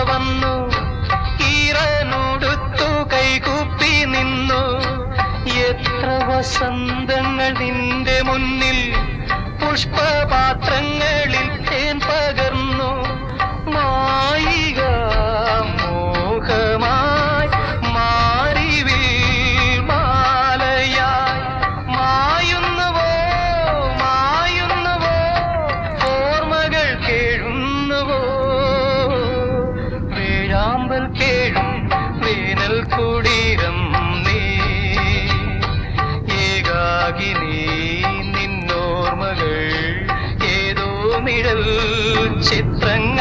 വന്നു ഈറനോടുത്തു കൈകൂപ്പി നിന്നു. എത്ര വസന്തങ്ങൾ നിന്റെ മുന്നിൽ പുഷ്പപാത്രങ്ങളിൽ തേൻ പകർന്നു. മായിക മോഹമായി മാറിവിൽ മാലയായി മായുന്നുവോ മായുന്നുവോ ഓർമ്മകൾ കേഴുന്നുവോ. വേഴാമ്പൽ കേഴും വേനൽ കുടീരം നീ ഏകാകിനി നിന്നോർമ്മകൾ ഏതോ നിഴൽ ചിത്രങ്ങൾ